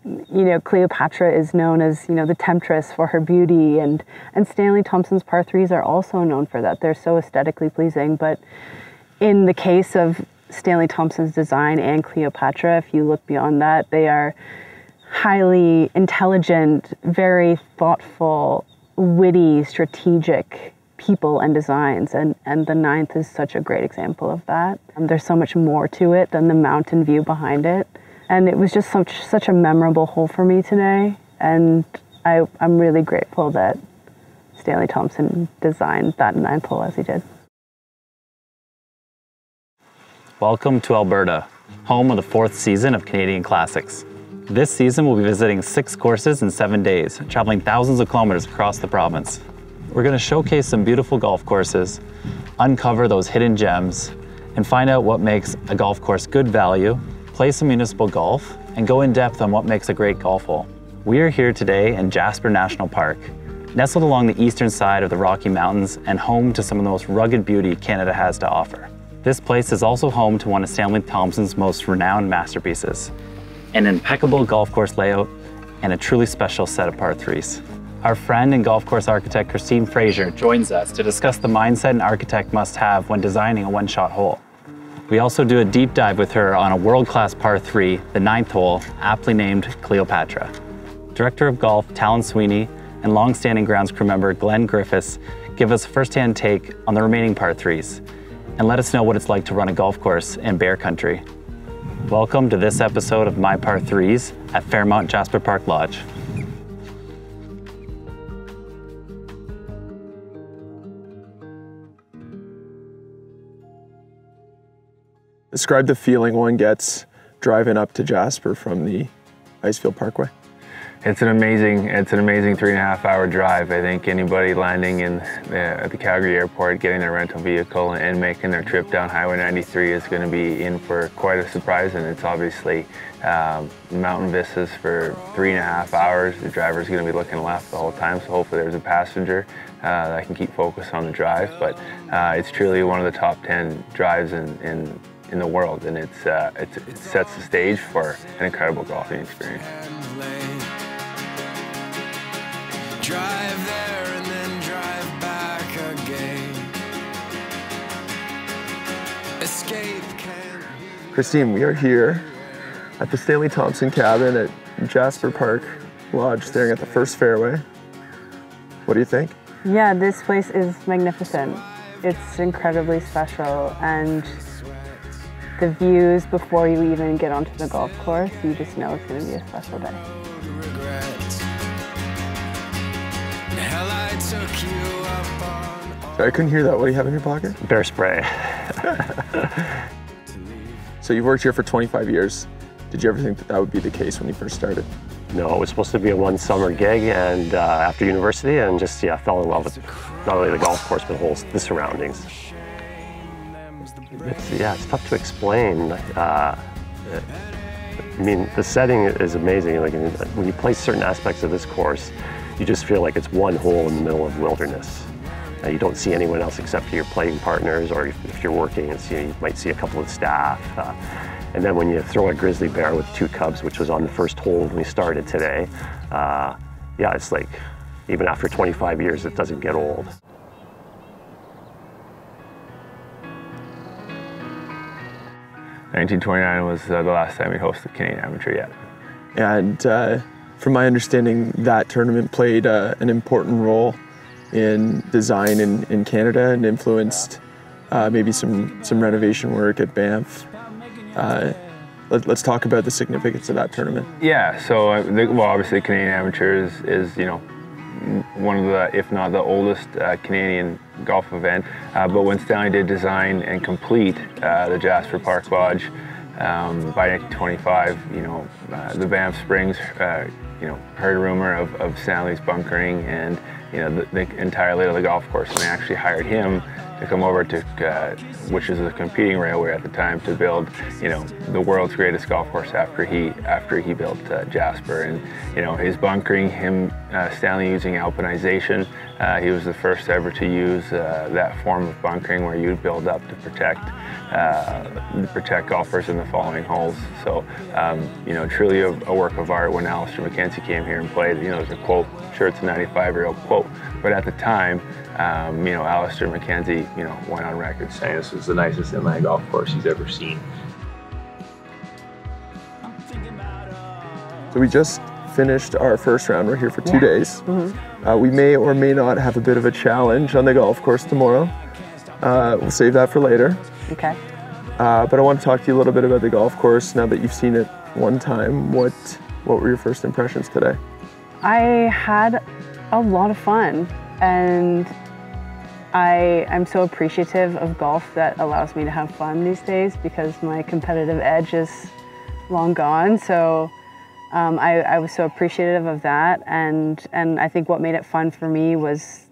You know, Cleopatra is known as, you know, the temptress for her beauty, and Stanley Thompson's par 3s are also known for that. They're so aesthetically pleasing. But in the case of Stanley Thompson's design and Cleopatra, if you look beyond that, they are highly intelligent, very thoughtful, witty, strategic people and designs, and the 9th is such a great example of that. There's so much more to it than the mountain view behind it. And it was just such a memorable hole for me today, and I'm really grateful that Stanley Thompson designed that 9th hole as he did. Welcome to Alberta, home of the 4th season of Canadian Classics. This season we'll be visiting 6 courses in 7 days, traveling thousands of kilometers across the province. We're going to showcase some beautiful golf courses, uncover those hidden gems, and find out what makes a golf course good value, play some municipal golf, and go in depth on what makes a great golf hole. We are here today in Jasper National Park, nestled along the eastern side of the Rocky Mountains and home to some of the most rugged beauty Canada has to offer. This place is also home to one of Stanley Thompson's most renowned masterpieces, an impeccable golf course layout and a truly special set of par 3s. Our friend and golf course architect Christine Fraser joins us to discuss the mindset an architect must have when designing a one-shot hole. We also do a deep dive with her on a world-class par 3, the 9th hole, aptly named Cleopatra. Director of Golf Tahlon Sweenie and long-standing grounds crew member Glenn Griffis give us a first-hand take on the remaining par 3s and let us know what it's like to run a golf course in Bear Country. Welcome to this episode of My Par 3s at Fairmont Jasper Park Lodge. Describe the feeling one gets driving up to Jasper from the Icefield Parkway. It's an amazing 3.5 hour drive. I think anybody landing at the Calgary airport, getting their rental vehicle and making their trip down Highway 93 is going to be in for quite a surprise. And it's obviously mountain vistas for 3.5 hours. The driver's going to be looking left the whole time, so hopefully there's a passenger that can keep focused on the drive. But it's truly one of the top 10 drives in the world, and it sets the stage for an incredible golfing experience. Drive there and then drive back again. Escape can... Christine, we are here at the Stanley Thompson cabin at Jasper Park Lodge, staring at the first fairway. What do you think? Yeah, this place is magnificent. It's incredibly special, and the views before you even get onto the golf course, you just know it's going to be a special day. Sorry, I couldn't hear that. What do you have in your pocket? Bear spray. So you've worked here for 25 years. Did you ever think that that would be the case when you first started? No, it was supposed to be a one summer gig, and after university, and just fell in love with not only the golf course but the surroundings. It's tough to explain. I mean, the setting is amazing. Like when you play certain aspects of this course, you just feel like it's one hole in the middle of wilderness. You don't see anyone else except for your playing partners, or if you're working, you might see a couple of staff. And then when you throw a grizzly bear with 2 cubs, which was on the first hole when we started today, it's like, even after 25 years, it doesn't get old. "1929 was the last time we hosted Canadian Amateur yet." And from my understanding, that tournament played an important role in design in Canada and influenced maybe some renovation work at Banff. Let's talk about the significance of that tournament. Yeah, so obviously Canadian Amateur is one of the, if not the oldest Canadian golf event. But when Stanley did design and complete the Jasper Park Lodge by 1925, the Banff Springs, heard a rumor of Stanley's bunkering and the entire layout of the golf course, and they actually hired him to come over to, which is a competing railway at the time, to build, the world's greatest golf course after he built Jasper. And his bunkering, Stanley using alpinization He was the first ever to use that form of bunkering where you build up to protect golfers in the following holes. So, you know, truly a work of art. When Alister MacKenzie came here and played, you know, there's a quote, sure it's a 95-year-old quote, but at the time, you know, Alister MacKenzie, you know, went on record saying this is the nicest inline golf course he's ever seen. So we just finished our first round. We're here for 2 days. We may or may not have a bit of a challenge on the golf course tomorrow. We'll save that for later. Okay. But I want to talk to you a little bit about the golf course now that you've seen it one time. What were your first impressions today? I had a lot of fun, and I'm so appreciative of golf that allows me to have fun these days, because my competitive edge is long gone. So I was so appreciative of that, and I think what made it fun for me was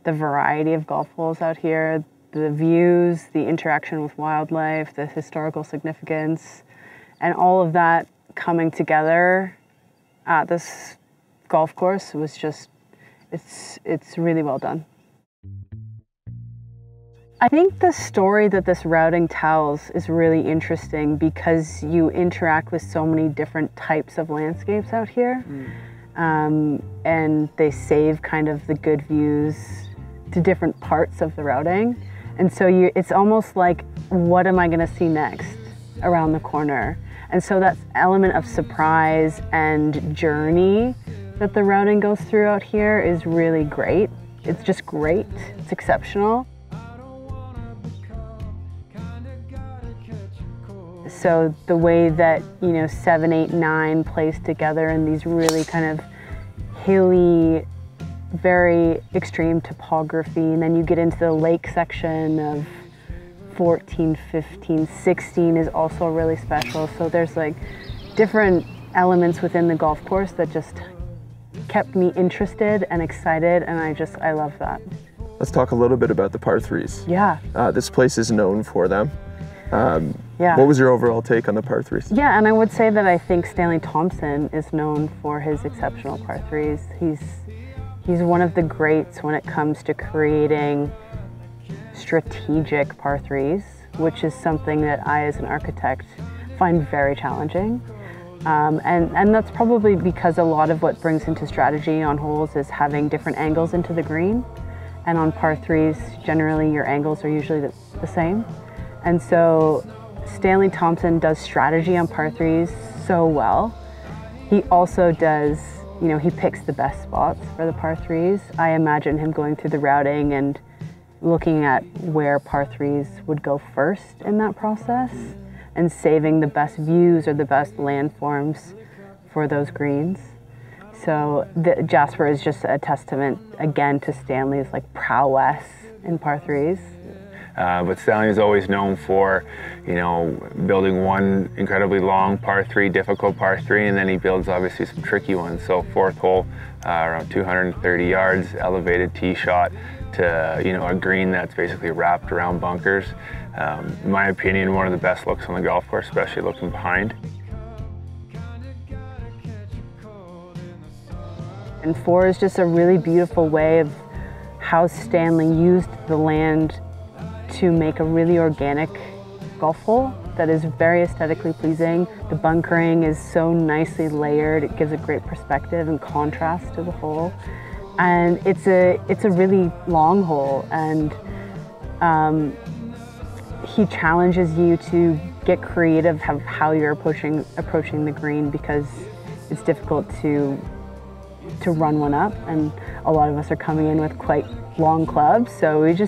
the variety of golf holes out here, the views, the interaction with wildlife, the historical significance, and all of that coming together at this golf course was just, it's really well done. I think the story that this routing tells is really interesting because you interact with so many different types of landscapes out here, and they save kind of the good views to different parts of the routing. And so it's almost like, what am I gonna see next around the corner? And so that element of surprise and journey that the routing goes through out here is really great. It's just great, it's exceptional. So the way that, you know, 7, 8, 9 plays together in these really kind of hilly, very extreme topography, and then you get into the lake section of 14, 15, 16 is also really special. So there's like different elements within the golf course that just kept me interested and excited, and I love that. Let's talk a little bit about the par 3s. Yeah. This place is known for them. Yeah. What was your overall take on the par 3s? Yeah, and I would say that I think Stanley Thompson is known for his exceptional par 3s. He's one of the greats when it comes to creating strategic par 3s, which is something that I, as an architect, find very challenging. And that's probably because a lot of what brings into strategy on holes is having different angles into the green. And on par 3s, generally your angles are usually the same. And so Stanley Thompson does strategy on par 3s so well. He also does, you know, he picks the best spots for the par 3s. I imagine him going through the routing and looking at where par 3s would go first in that process and saving the best views or the best landforms for those greens. So Jasper is just a testament again to Stanley's like prowess in par 3s. But Stanley is always known for, you know, building one incredibly long par 3, difficult par 3, and then he builds obviously some tricky ones. So fourth hole, around 230 yards, elevated tee shot to, you know, a green that's basically wrapped around bunkers. In my opinion, one of the best looks on the golf course, especially looking behind. And 4 is just a really beautiful way of how Stanley used the land to make a really organic golf hole that is very aesthetically pleasing. The bunkering is so nicely layered. It gives a great perspective and contrast to the hole. And it's a really long hole, and he challenges you to get creative of how you're approaching the green, because it's difficult to run one up, and a lot of us are coming in with quite long clubs. So he's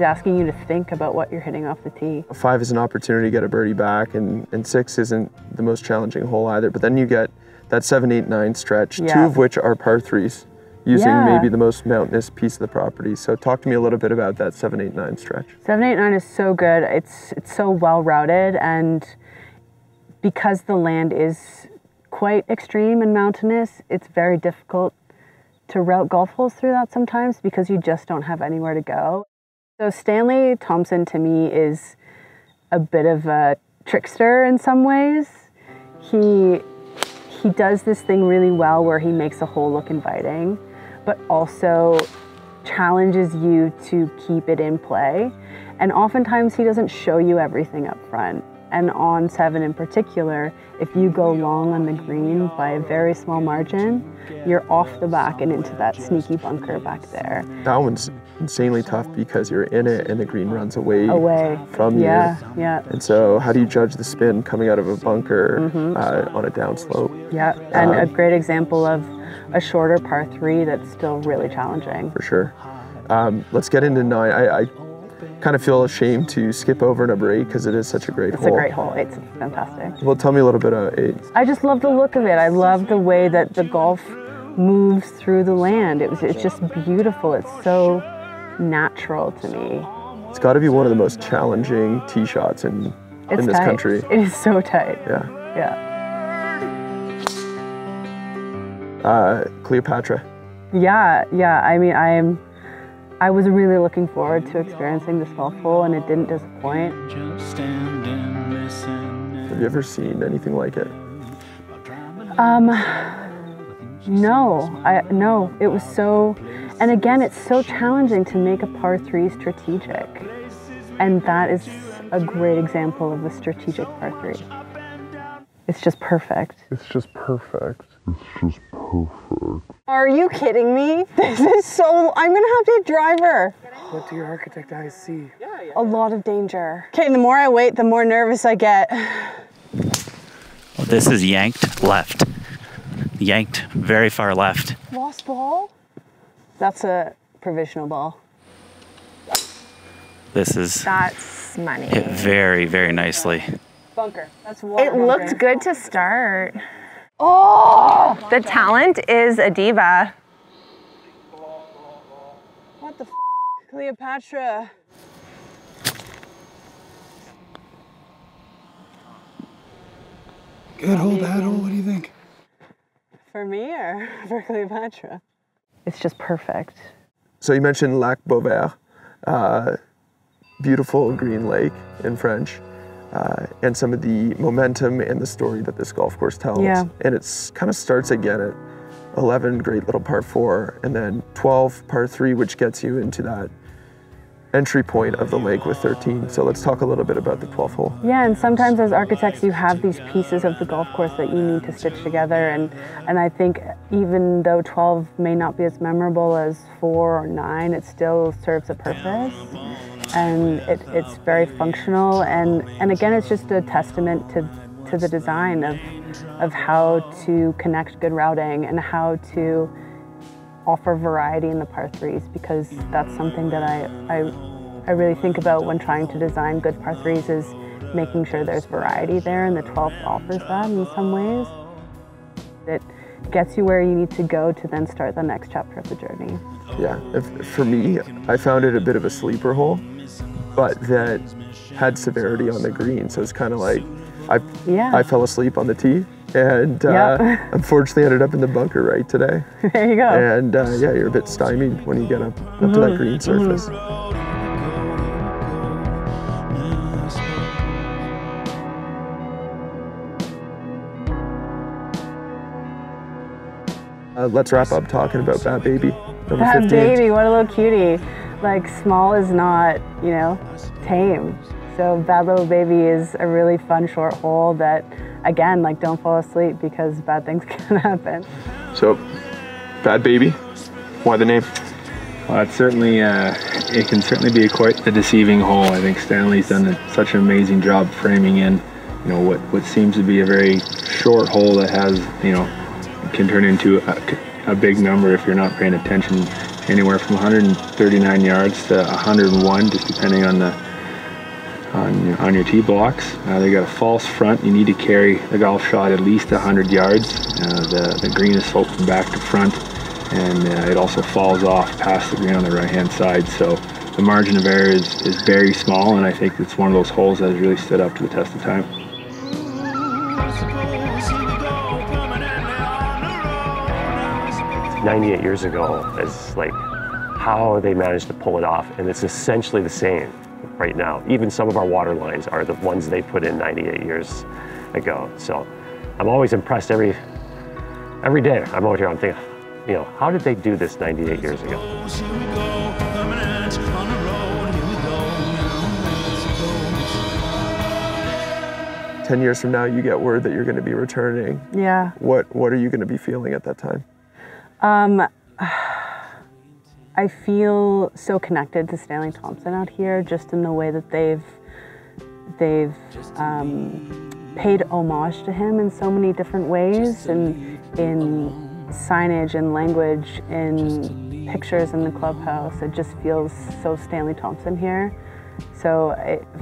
asking you to think about what you're hitting off the tee. 5 is an opportunity to get a birdie back, and 6 isn't the most challenging hole either. But then you get that 7, 8, 9 stretch, 2 of which are par 3s, using maybe the most mountainous piece of the property. So talk to me a little bit about that 7, 8, 9 stretch. 7, 8, 9 is so good. It's so well routed, and because the land is quite extreme and mountainous, it's very difficult to route golf holes through that sometimes because you just don't have anywhere to go. So Stanley Thompson to me is a bit of a trickster in some ways. He does this thing really well where he makes a hole look inviting, but also challenges you to keep it in play. And oftentimes he doesn't show you everything up front. And on 7 in particular, if you go long on the green by a very small margin, you're off the back and into that sneaky bunker back there. That one's insanely tough because you're in it and the green runs away from you. Yeah. And so how do you judge the spin coming out of a bunker on a downslope? Yeah, and a great example of a shorter par 3 that's still really challenging. For sure. Let's get into 9. I kind of feel ashamed to skip over number 8 because it is such a great hole. It's a great hole. It's fantastic. Well, tell me a little bit about 8. I just love the look of it. I love the way that the golf moves through the land. It's just beautiful. It's so natural to me. It's got to be one of the most challenging tee shots in this tight. country. It is so tight. Yeah. Cleopatra. Yeah. I mean, I was really looking forward to experiencing this golf hole, and it didn't disappoint. Have you ever seen anything like it? No. It was so, and again, it's so challenging to make a par 3 strategic, and that is a great example of a strategic par 3. It's just perfect. Are you kidding me? This is so, I'm gonna have to drive her. What do your architect eyes see? A lot of danger. Okay, the more I wait, the more nervous I get. Well, this is yanked left. Yanked very far left. Lost ball? That's a provisional ball. That's money. Hit very, very nicely. Bunker. That's water. It looked good to start. Oh, the talent is a diva. What the f? Cleopatra. Good hole, bad hole, what do you think? For me or for Cleopatra? It's just perfect. So you mentioned Lac Beauvert, beautiful green lake in French, and some of the momentum and the story that this golf course tells. Yeah. And it's kind of starts again at 11, great little par 4, and then 12, par 3, which gets you into that entry point of the lake with 13. So let's talk a little bit about the 12th hole. Yeah, and sometimes as architects you have these pieces of the golf course that you need to stitch together, and I think even though 12 may not be as memorable as 4 or 9, it still serves a purpose. And it's very functional, and again, it's just a testament to the design of how to connect good routing and how to offer variety in the par 3s, because that's something that I really think about when trying to design good par 3s, is making sure there's variety there, and the 12th offers that in some ways. It gets you where you need to go to then start the next chapter of the journey. Yeah, for me, I found it a bit of a sleeper hole, but that had severity on the green. So it's kind of like, I fell asleep on the tee, and unfortunately ended up in the bunker right today. There you go. And yeah, you're a bit stymied when you get up to that green surface. Let's wrap up talking about Bad Baby, number 15. Bad Baby, what a little cutie. Like, small is not, tame. So Bad Little Baby is a really fun short hole that, again, like, don't fall asleep because bad things can happen. So, Bad Baby, why the name? Well, it's certainly, it can certainly be quite the deceiving hole. I think Stanley's done such an amazing job framing in, what seems to be a very short hole that has, can turn into a big number if you're not paying attention. Anywhere from 139 yards to 101, just depending on on your tee blocks. They got a false front. You need to carry the golf shot at least 100 yards. The green is sloped from back to front, and it also falls off past the green on the right-hand side. So the margin of error is very small, and I think it's one of those holes that has really stood up to the test of time. 98 years ago is like how they managed to pull it off, and it's essentially the same right now. Even some of our water lines are the ones they put in 98 years ago. So I'm always impressed every day I'm out here. I'm thinking, you know, how did they do this 98 years ago? 10 years from now, you get word that you're going to be returning. Yeah. What are you going to be feeling at that time? I feel so connected to Stanley Thompson out here, just in the way that they've paid homage to him in so many different ways, and in signage and language, in pictures in the clubhouse. It just feels so Stanley Thompson here. So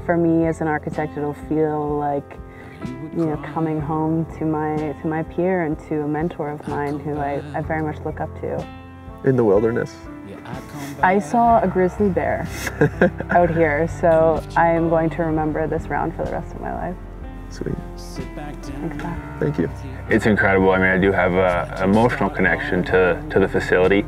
for me as an architect, it'll feel like, you know, coming home to my peer and to a mentor of mine who I very much look up to. In the wilderness? I saw a grizzly bear out here, so I am going to remember this round for the rest of my life. Sweet. Thanks, Matt. Thank you. It's incredible. I mean, I do have an emotional connection to the facility.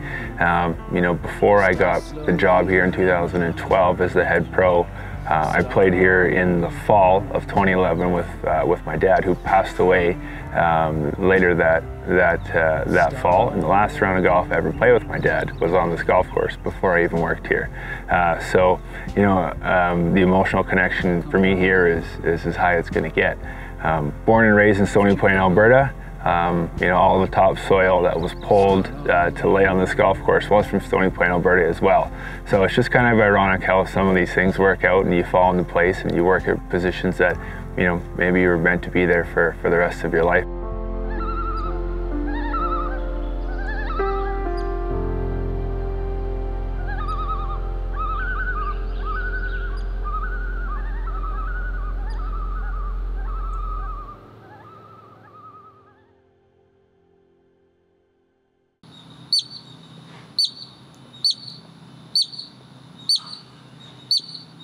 You know, before I got the job here in 2012 as the head pro, I played here in the fall of 2011 with my dad, who passed away later that fall. And the last round of golf I ever played with my dad was on this golf course before I even worked here. So, you know, the emotional connection for me here is as high as it's going to get. Born and raised in Stony Point, Alberta. You know, all the topsoil that was pulled to lay on this golf course was from Stony Point, Alberta as well. So it's just kind of ironic how some of these things work out and you fall into place and you work at positions that, you know, maybe you were meant to be there for the rest of your life.